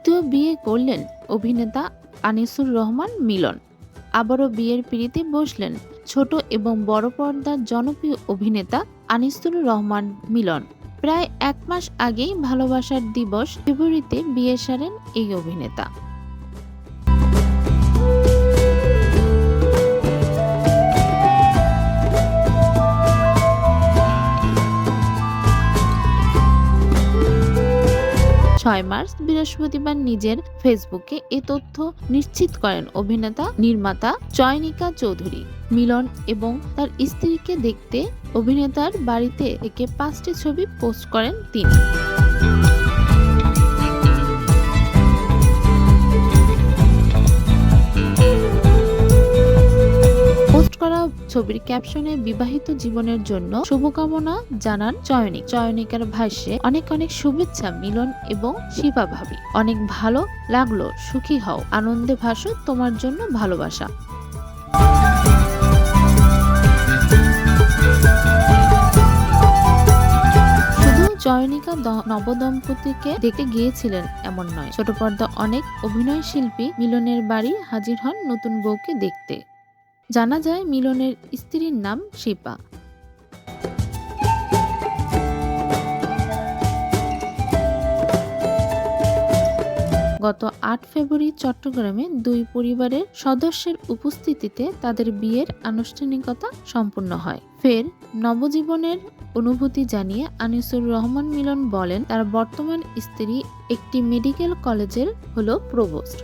দ্বিতীয় বিয়ে করলেন অভিনেতা আনিসুর রহমান মিলন। আবারও বিয়ের পিঁড়িতে বসলেন ছোট এবং বড় পর্দার জনপ্রিয় অভিনেতা আনিসুর রহমান মিলন। প্রায় 1 মাস আগেই ভালোবাসার দিবস ফেব্রুয়ারিতে বিয়ে সারেন এই অভিনেতা। 6 মার্চ বৃহস্পতিবার নিজের ফেসবুকে এ তথ্য নিশ্চিত করেন অভিনেতা নির্মাতা চয়নিকা চৌধুরী। মিলন এবং তার স্ত্রীকে দেখতে অভিনেতার বাড়িতে থেকে 5টি ছবি পোস্ট করেন তিনি। ছবির ক্যাপশনে বিবাহিত জীবনের জন্য শুভকামনা জানান চয়নিকার ভাষ্যে অনেক শুভেচ্ছা মিলন এবং শিবা ভাবি। অনেক ভালো লাগলো, সুখী হও, আনন্দে ভাসো, তোমার জন্য ভালোবাসা। শুধু চয়নিকা নবদম্পতিকে দেখতে গিয়েছিলেন এমন নয়, ছোট পর্দা অনেক অভিনয় শিল্পী মিলনের বাড়ি হাজির হন নতুন বউকে দেখতে। জানা যায় মিলনের স্ত্রীর নাম শিপা। গত 8 ফেব্রুয়ারি চট্টগ্রামে দুই পরিবারের সদস্যের উপস্থিতিতে তাদের বিয়ের আনুষ্ঠানিকতা সম্পন্ন হয়। ফের নবজীবনের অনুভূতি জানিয়ে আনিসুর রহমান মিলন বলেন, তার বর্তমান স্ত্রী একটি মেডিকেল কলেজের হলো প্রভোস্ট।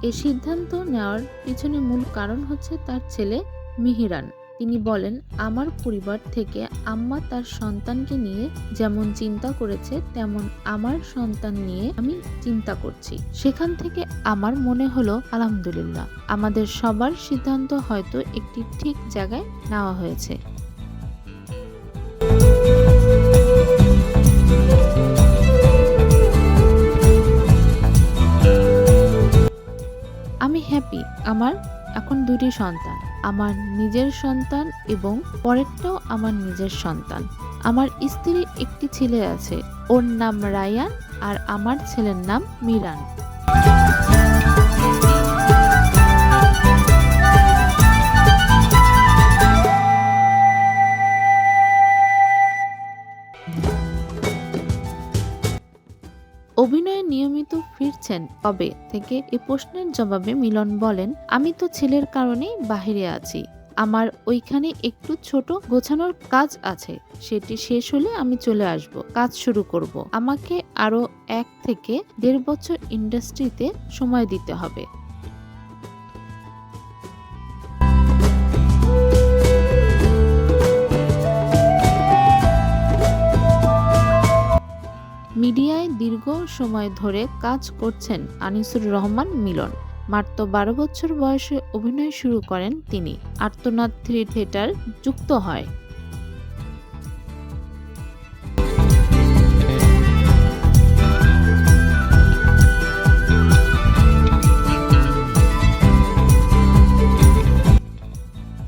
এই সিদ্ধান্ত নেওয়ার পিছনে মূল কারণ হচ্ছে তার ছেলে মিহিরান। তিনি বলেন, আমার পরিবার থেকে আম্মা তার সন্তানকে নিয়ে যেমন চিন্তা করেছে তেমন আমার সন্তান নিয়ে আমি চিন্তা করছি। সেখান থেকে আমার মনে হলো আলহামদুলিল্লাহ, আমাদের সবার সিদ্ধান্ত হয়তো একটি ঠিক জায়গায় নেওয়া হয়েছে। আমি হ্যাপি। আমার এখন 2টি সন্তান, আমার নিজের সন্তান এবং পরেরটাও আমার নিজের সন্তান। আমার স্ত্রীর একটি ছেলে আছে, ওর নাম রায়ান, আর আমার ছেলের নাম মিরান। অভিনয়ে নিয়মিত ফিরছেন কবে থেকে এ প্রশ্নের জবাবে মিলন বলেন, আমি তো ছেলের কারণেই বাহিরে আছি। আমার ওইখানে একটু ছোট গোছানোর কাজ আছে, সেটি শেষ হলে আমি চলে আসব, কাজ শুরু করব। আমাকে আরো 1 থেকে 1.5 বছর ইন্ডাস্ট্রিতে সময় দিতে হবে। মিডিয়ায় দীর্ঘ সময় ধরে কাজ করছেন আনিসুর রহমান মিলন। মাত্র 12 বছর বয়সে অভিনয় শুরু করেন তিনি। আর্তনাদ থিয়েটার যুক্ত হয়।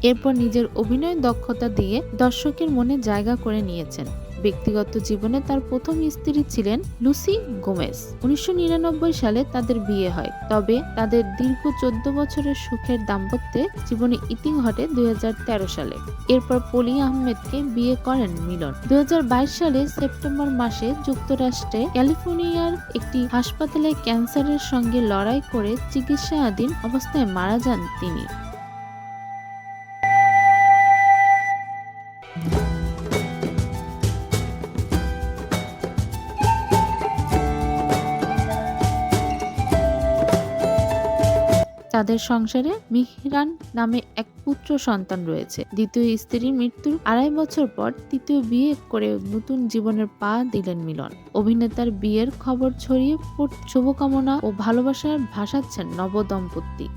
এরপর নিজের অভিনয় দক্ষতা দিয়ে দর্শকের মনে জায়গা করে নিয়েছেন। ব্যক্তিগত জীবনে তার প্রথম স্ত্রী ছিলেন লুসি গোমেজ। 1999 সালে তাদের বিয়ে হয়, তবে তাদের দীর্ঘ 14 বছরের সুখের দাম্পত্য জীবনে ইতি ঘটে 2013 সালে। এরপর পলি আহমেদকে বিয়ে করেন মিলন। 2022 সালে সেপ্টেম্বর মাসে যুক্তরাষ্ট্রে ক্যালিফোর্নিয়ার একটি হাসপাতালে ক্যান্সারের সঙ্গে লড়াই করে চিকিৎসাধীন অবস্থায় মারা যান তিনি। তাদের সংসারে মিহিরান নামে এক পুত্র সন্তান রয়েছে। দ্বিতীয় স্ত্রীর মৃত্যুর 2.5 বছর পর তৃতীয় বিয়ে করে নতুন জীবনের পা দিলেন মিলন। অভিনেতার বিয়ের খবর ছড়িয়ে শুভকামনা ও ভালোবাসার ভাসাচ্ছেন নবদম্পতি।